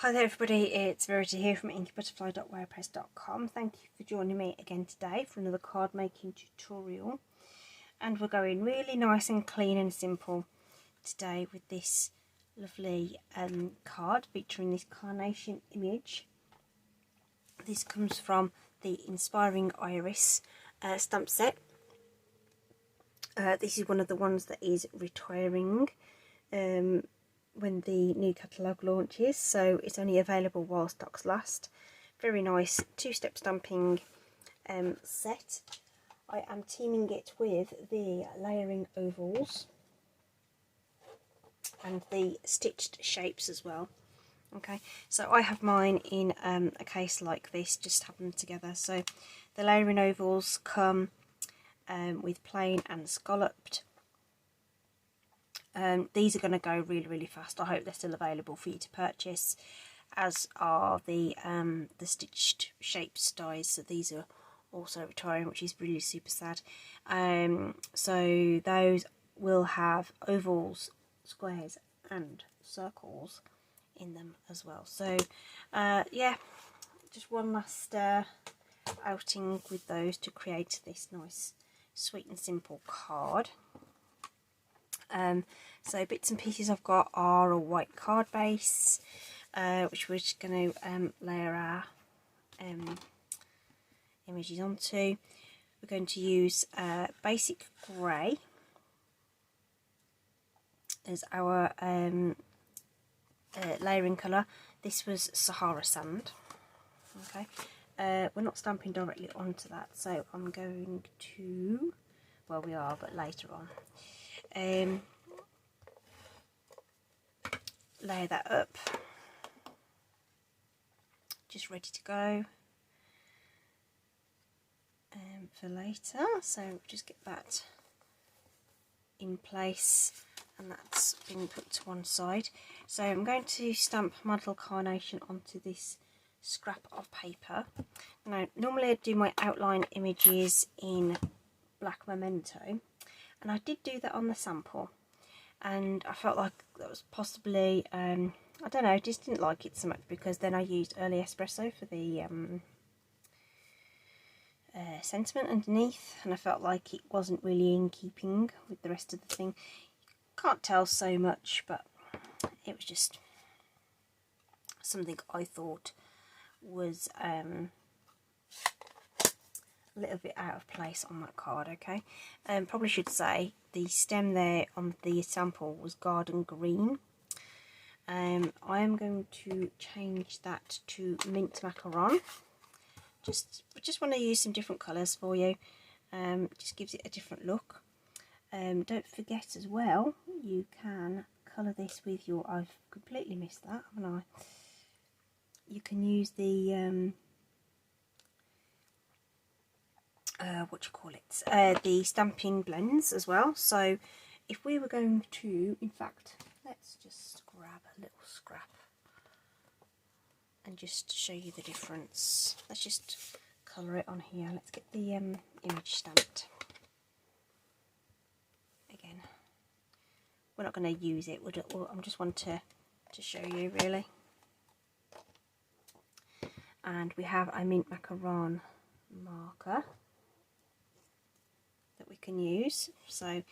Hi there everybody, it's Verity here from inkybutterfly.wordpress.com. Thank you for joining me again today for another card making tutorial. And we're going really nice and clean and simple today with this lovely card featuring this carnation image. This comes from the Inspiring Iris stamp set. This is one of the ones that is retiring when the new catalogue launches, so it's only available while stocks last. Very nice two-step stamping set. I am teaming it with the layering ovals and the stitched shapes as well. Okay, so I have mine in a case like this, just have them together. So the layering ovals come with plain and scalloped. These are going to go really fast. I hope they're still available for you to purchase, as are the stitched shapes dies. So these are also retiring, which is really super sad. So those will have ovals, squares and circles in them as well. So yeah, just one last outing with those to create this nice sweet and simple card. So bits and pieces I've got are a white card base, which we're just going to layer our images onto. We're going to use basic grey as our layering colour. This was Sahara Sand. Okay, we're not stamping directly onto that, so I'm going to, well, we are, but later on. Layer that up, just ready to go for later. So just get that in place, and that's been put to one side. So I'm going to stamp my little carnation onto this scrap of paper. Now normally I do my outline images in black memento, and I did do that on the sample, and I felt like that was possibly, I don't know, just didn't like it so much, because then I used early espresso for the sentiment underneath, and I felt like it wasn't really in keeping with the rest of the thing. Can't tell so much, but it was just something I thought was a little bit out of place on that card. Okay, probably should say the stem there on the sample was garden green. I am going to change that to mint macaron. Just want to use some different colours for you. Just gives it a different look. Don't forget as well, you can colour this with your, I've completely missed that, haven't I? You can use the the stamping blends as well. So if we were going to, in fact, let's just grab a little scrap and just show you the difference. Let's just colour it on here. Let's get the image stamped. Again, we're not going to use it, I just want to show you really. And we have a mint macaron marker that we can use. So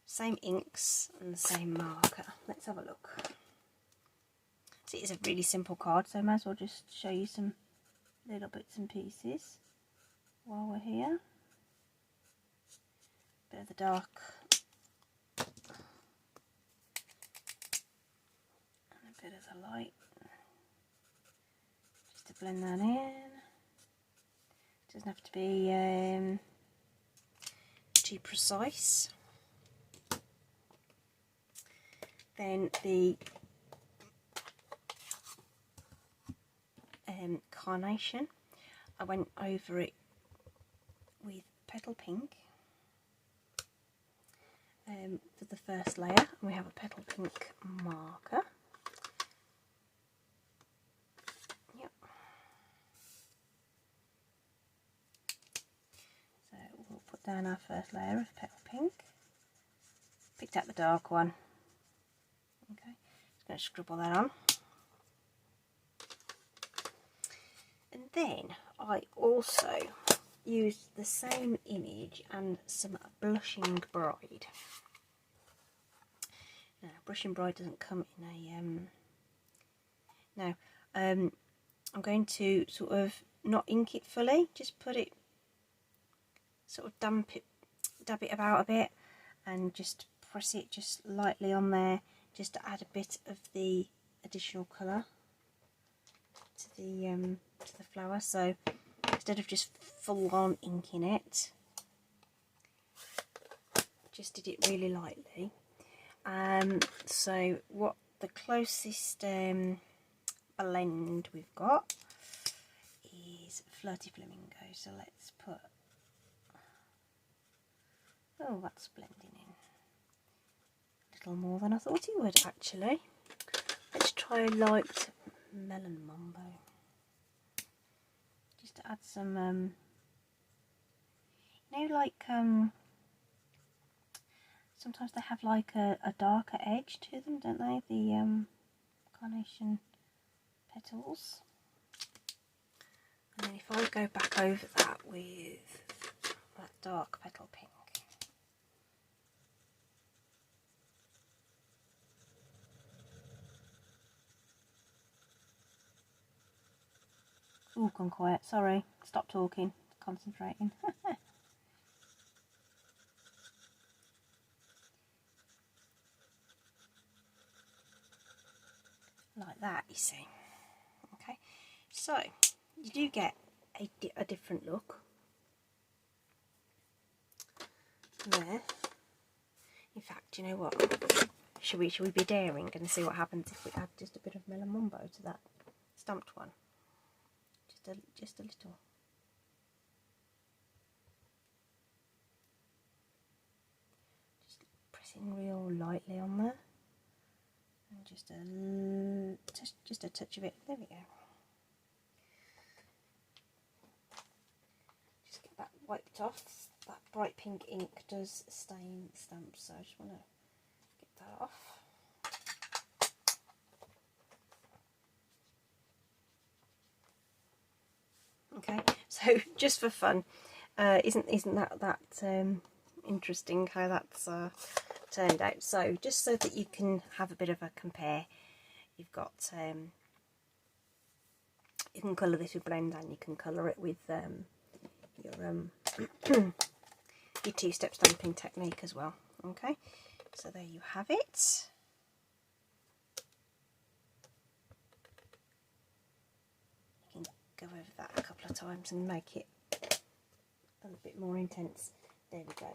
same inks and the same marker. Let's have a look. So it is a really simple card, so I might as well just show you some little bits and pieces while we're here. Bit of the dark and a bit of the light, just to blend that in. Doesn't have to be too precise. Then the carnation, I went over it with petal pink for the first layer, and we have a petal pink marker. Yep. So we'll put down our first layer of petal pink. Picked out the dark one. Okay, just going to scribble that on. then I also used the same image and some Blushing Bride. Now, Blushing Bride doesn't come in a now I'm going to sort of not ink it fully, just put it, sort of dab it about a bit, and just press it just lightly on there, just to add a bit of the additional colour to the flower. So instead of just full on inking it, just did it really lightly. So what the closest blend we've got is Flirty Flamingo. So let's put, oh, that's blending in a little more than I thought it would actually. Let's try Light Melon Mambo, just to add some you know, like sometimes they have like a darker edge to them, don't they, the carnation petals. And then if I go back over that with that dark petal pink, oh, gone quiet, sorry, stop talking, concentrating. Like that, you see. Okay, so you do get a different look there. In fact, you know what? Should we be daring and see what happens if we add just a bit of Melon Mambo to that stamped one? Just a little. Just pressing real lightly on there. And just a touch of it. There we go. Just get that wiped off. That bright pink ink does stain stamps, so I just want to get that off. Okay, so just for fun, isn't that interesting how that's turned out? So just so that you can have a bit of a compare, you've got you can colour this with blend, and you can colour it with your your two-step stamping technique as well. Okay, so there you have it. You can go over that a couple of times and make it a little bit more intense. There we go.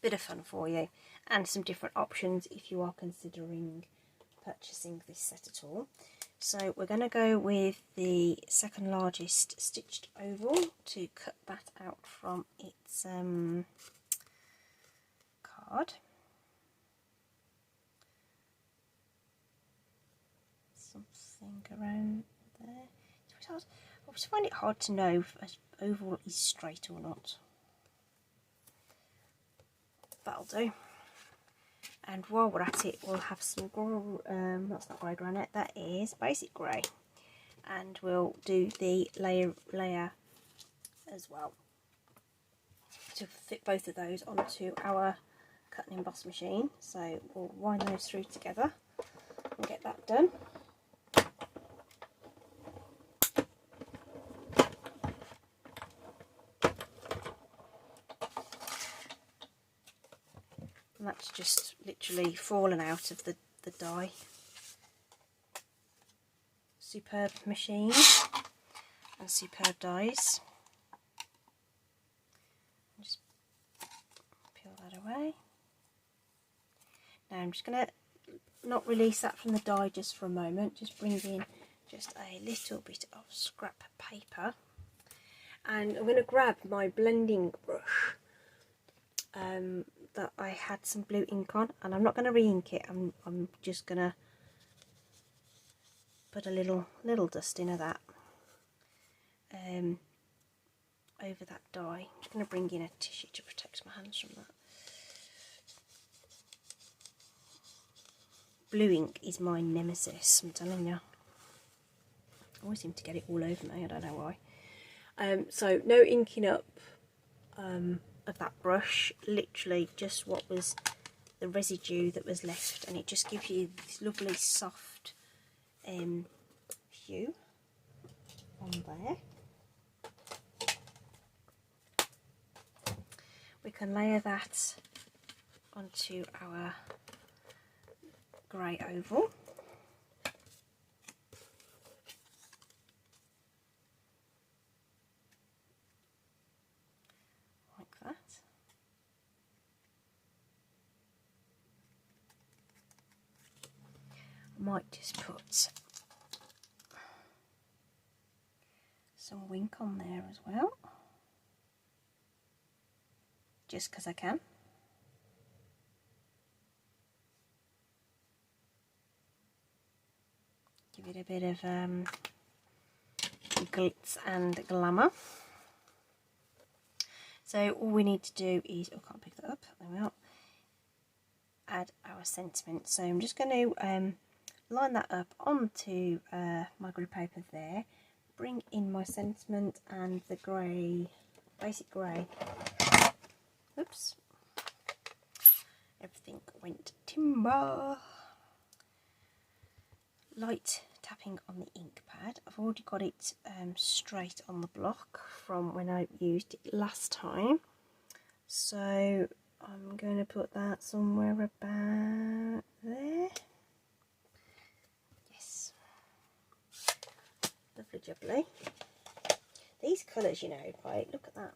Bit of fun for you, and some different options if you are considering purchasing this set at all. So we're going to go with the second largest stitched oval to cut that out from its card. Something around there. I always find it hard to know if an oval is straight or not. That'll do. And while we're at it, we'll have some that's not grey granite, that is basic grey, and we'll do the layer as well to fit both of those onto our cut and emboss machine. So we'll wind those through together and get that done. And that's just literally fallen out of the die. Superb machine and superb dies. Just peel that away. Now I'm just going to not release that from the die just for a moment, just bring in just a little bit of scrap paper, and I'm going to grab my blending brush that I had some blue ink on, and I'm not going to re-ink it. I'm just going to put a little dusting of that over that die. I'm just going to bring in a tissue to protect my hands from that. Blue ink is my nemesis, I'm telling you. I always seem to get it all over me, I don't know why. So no inking up of that brush, literally just what was the residue that was left, and it just gives you this lovely soft hue on there. We can layer that onto our grey oval. Like that. I might just put some wink on there as well, just because I can. Give it a bit of glitz and glamour. So all we need to do is, oh, I can't pick that up, there we are, add our sentiment. So I'm just going to line that up onto my glue paper there, bring in my sentiment and the grey, basic grey. Oops, everything went timber. Light tapping on the ink pad. I've already got it straight on the block from when I used it last time, so I'm going to put that somewhere about there. Yes, lovely jubbly. These colours, you know, right, look at that.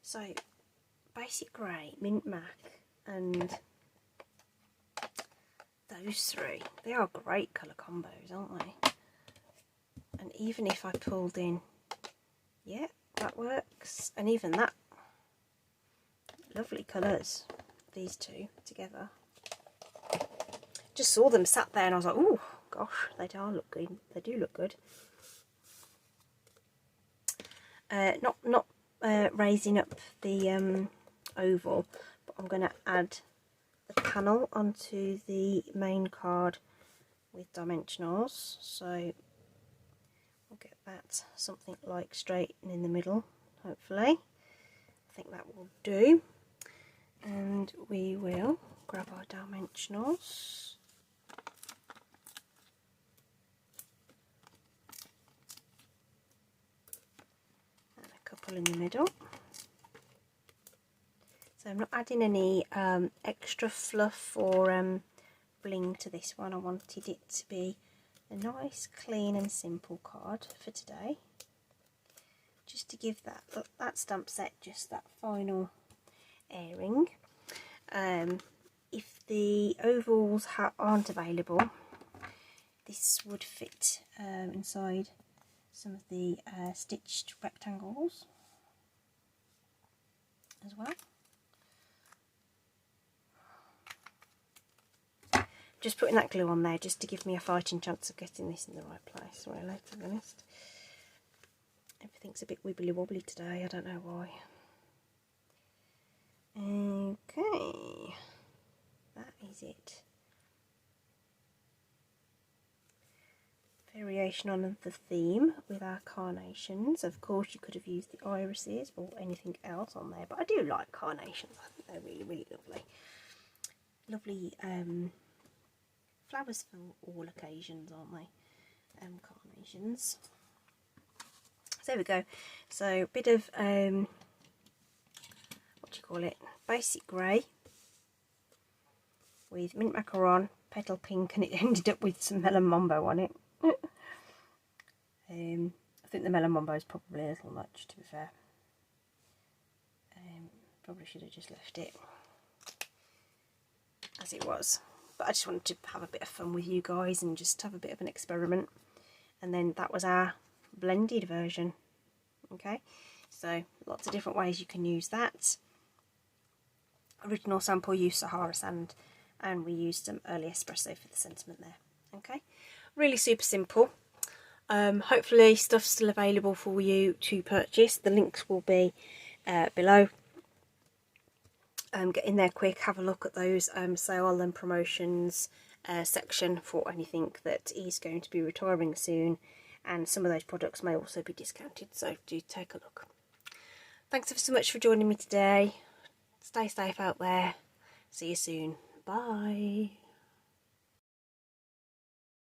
So basic grey, mint mac and those three, they are great colour combos, aren't they? And even if I pulled in, yeah, that works. And even that, lovely colours, these two together. Just saw them sat there and I was like, oh gosh, they do look good. They do look good. Not raising up the oval, but I'm going to add the panel onto the main card with dimensionals. So we'll get that something like straight in the middle, hopefully. I think that will do. And we will grab our dimensionals. And a couple in the middle. So I'm not adding any extra fluff or bling to this one. I wanted it to be a nice, clean and simple card for today, just to give that stamp set just that final airing. If the ovals aren't available, this would fit inside some of the stitched rectangles as well. Just putting that glue on there just to give me a fighting chance of getting this in the right place, really, to be honest. Everything's a bit wibbly wobbly today, I don't know why. Okay, that is it. Variation on the theme with our carnations. Of course you could have used the irises or anything else on there, but I do like carnations. I think they're really, really lovely. Lovely flowers for all occasions, aren't they? Carnations. So there we go. So a bit of what do you call it? Basic grey with mint macaron, petal pink, and it ended up with some melon mambo on it. I think the melon mambo is probably a little much, to be fair. Probably should have just left it as it was. But I just wanted to have a bit of fun with you guys and just have a bit of an experiment. And then that was our blended version. Okay, so lots of different ways you can use that. Original sample used Sahara sand, and we used some early espresso for the sentiment there. Okay, really super simple. Hopefully stuff's still available for you to purchase. The links will be below. Get in there quick, have a look at those sale and promotions section for anything that is going to be retiring soon, and some of those products may also be discounted, so do take a look. Thanks ever so much for joining me today. Stay safe out there. See you soon. Bye.